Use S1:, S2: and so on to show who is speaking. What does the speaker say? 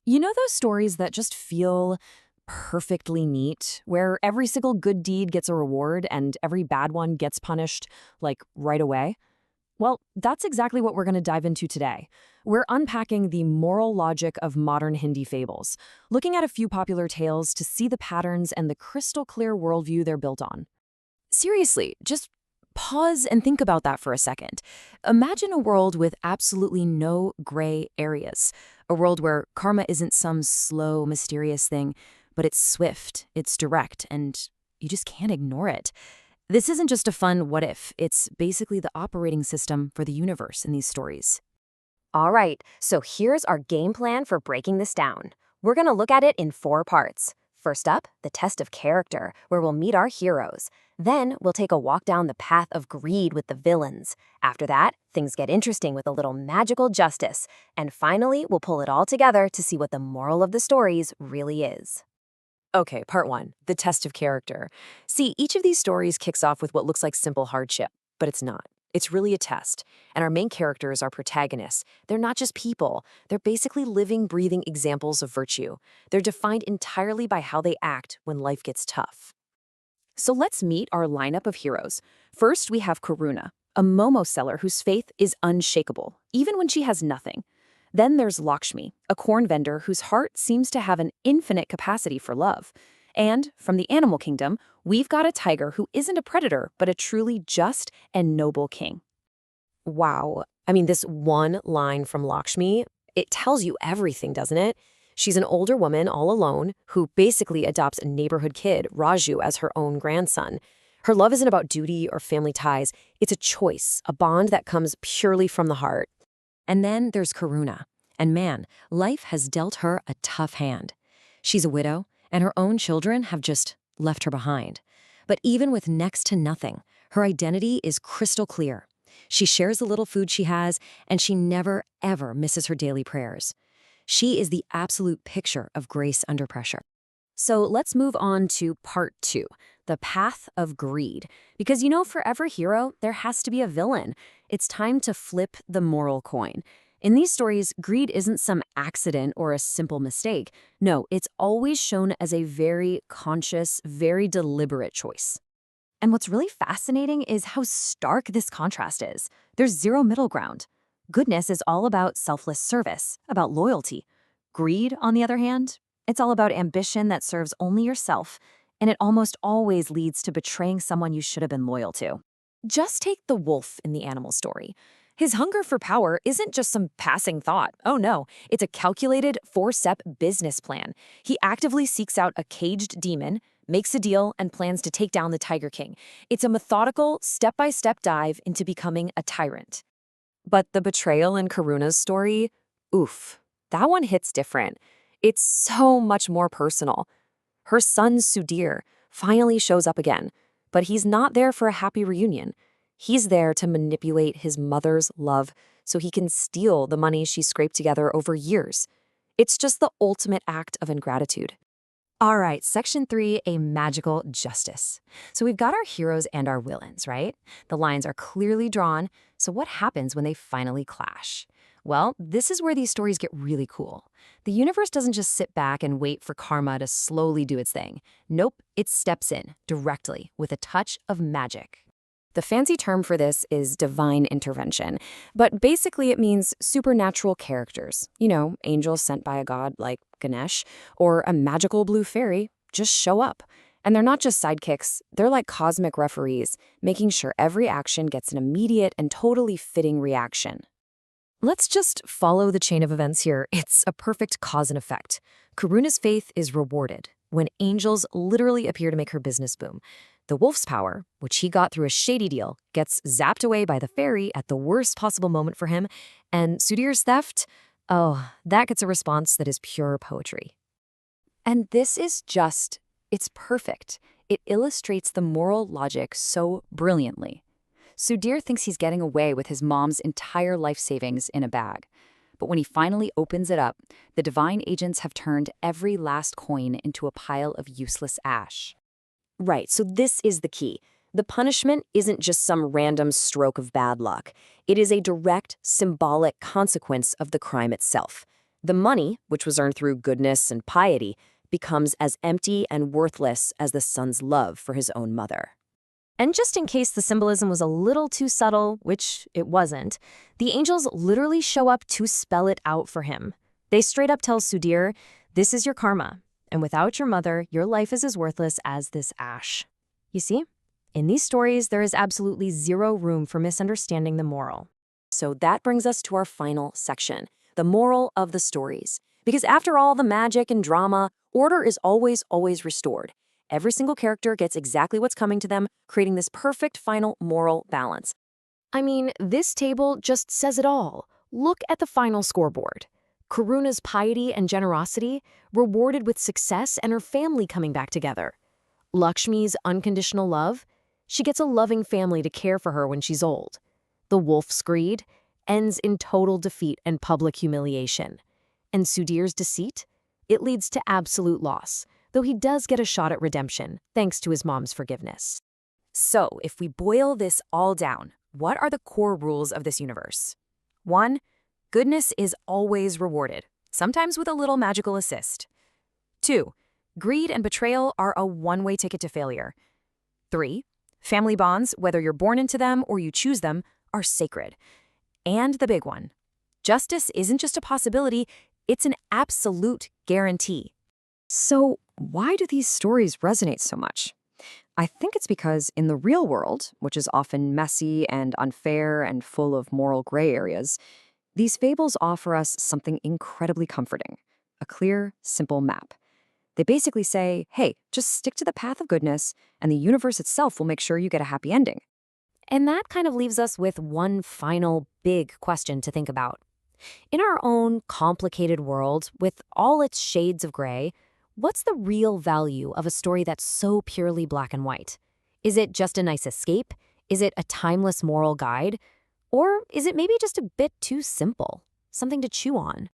S1: You know those stories that just feel perfectly neat, where every single good deed gets a reward and every bad one gets punished, like, right away? Well, that's exactly what we're going to dive into today. We're unpacking the moral logic of modern Hindi fables, looking at a few popular tales to see the patterns and the crystal clear worldview they're built on. Seriously, just pause and think about that for a second. Imagine a world with absolutely no gray areas. A world where karma isn't some slow, mysterious thing, but it's swift, it's direct, and you just can't ignore it. This isn't just a fun what if, it's basically the operating system for the universe in these stories.
S2: All right, so here's our game plan for breaking this down. We're going to look at it in 4 parts. First up, the test of character, where we'll meet our heroes. Then we'll take a walk down the path of greed with the villains. After that, things get interesting with a little magical justice. And finally, we'll pull it all together to see what the moral of the stories really is.
S1: Okay, part one, the test of character. See, each of these stories kicks off with what looks like simple hardship, but it's not. It's really a test. And our main characters are protagonists. They're not just people. They're basically living, breathing examples of virtue. They're defined entirely by how they act when life gets tough. So let's meet our lineup of heroes. First, we have Karuna, a Momo seller whose faith is unshakable, even when she has nothing. Then there's Lakshmi, a corn vendor whose heart seems to have an infinite capacity for love. And from the animal kingdom, we've got a tiger who isn't a predator, but a truly just and noble king. Wow. I mean, this one line from Lakshmi, it tells you everything, doesn't it? She's an older woman all alone who basically adopts a neighborhood kid, Raju, as her own grandson. Her love isn't about duty or family ties. It's a choice, a bond that comes purely from the heart. And then there's Karuna. And man, life has dealt her a tough hand. She's a widow, and her own children have just left her behind. But even with next to nothing, her identity is crystal clear. She shares the little food she has, and she never, ever misses her daily prayers. She is the absolute picture of grace under pressure. So let's move on to part two, the path of greed. Because for every hero, there has to be a villain. It's time to flip the moral coin. In these stories, greed isn't some accident or a simple mistake. No, it's always shown as a very conscious, very deliberate choice. And what's really fascinating is how stark this contrast is. There's zero middle ground. Goodness is all about selfless service, about loyalty. Greed, on the other hand, it's all about ambition that serves only yourself, and it almost always leads to betraying someone you should have been loyal to. Just take the wolf in the animal story. His hunger for power isn't just some passing thought. Oh no, it's a calculated four-step business plan. He actively seeks out a caged demon, makes a deal, and plans to take down the Tiger King. It's a methodical, step-by-step dive into becoming a tyrant. But the betrayal in Karuna's story, oof, that one hits different. It's so much more personal. Her son, Sudhir, finally shows up again, but he's not there for a happy reunion. He's there to manipulate his mother's love so he can steal the money she scraped together over years. It's just the ultimate act of ingratitude. All right, section 3, a magical justice. So we've got our heroes and our villains, right? The lines are clearly drawn, so what happens when they finally clash? Well, this is where these stories get really cool. The universe doesn't just sit back and wait for karma to slowly do its thing. Nope, it steps in, directly, with a touch of magic. The fancy term for this is divine intervention, but basically it means supernatural characters. Angels sent by a god like Ganesh, or a magical blue fairy, just show up. And they're not just sidekicks, they're like cosmic referees, making sure every action gets an immediate and totally fitting reaction. Let's just follow the chain of events here. It's a perfect cause and effect. Karuna's faith is rewarded when angels literally appear to make her business boom. The wolf's power, which he got through a shady deal, gets zapped away by the fairy at the worst possible moment for him, and Sudhir's theft, oh, that gets a response that is pure poetry. And this is it's perfect. It illustrates the moral logic so brilliantly. Sudhir thinks he's getting away with his mom's entire life savings in a bag. But when he finally opens it up, the divine agents have turned every last coin into a pile of useless ash. Right, so this is the key. The punishment isn't just some random stroke of bad luck. It is a direct, symbolic consequence of the crime itself. The money, which was earned through goodness and piety, becomes as empty and worthless as the son's love for his own mother.
S2: And just in case the symbolism was a little too subtle, which it wasn't, the angels literally show up to spell it out for him. They straight up tell Sudhir, "This is your karma, and without your mother, your life is as worthless as this ash." You see, in these stories, there is absolutely zero room for misunderstanding the moral.
S1: So that brings us to our final section, the moral of the stories. Because after all the magic and drama, order is always restored. Every single character gets exactly what's coming to them, creating this perfect final moral balance.
S2: I mean, this table just says it all. Look at the final scoreboard. Karuna's piety and generosity, rewarded with success and her family coming back together. Lakshmi's unconditional love, she gets a loving family to care for her when she's old. The wolf's greed ends in total defeat and public humiliation. And Sudhir's deceit, it leads to absolute loss, though he does get a shot at redemption, thanks to his mom's forgiveness.
S1: So, if we boil this all down, what are the core rules of this universe? 1. Goodness is always rewarded, sometimes with a little magical assist. 2. Greed and betrayal are a one-way ticket to failure. 3. Family bonds, whether you're born into them or you choose them, are sacred. And the big one, justice isn't just a possibility, it's an absolute guarantee. So, why do these stories resonate so much? I think it's because in the real world, which is often messy and unfair and full of moral gray areas, these fables offer us something incredibly comforting, a clear, simple map. They basically say, hey, just stick to the path of goodness, and the universe itself will make sure you get a happy ending.
S2: And that kind of leaves us with one final big question to think about. In our own complicated world, with all its shades of gray, what's the real value of a story that's so purely black and white? Is it just a nice escape? Is it a timeless moral guide? Or is it maybe just a bit too simple, something to chew on?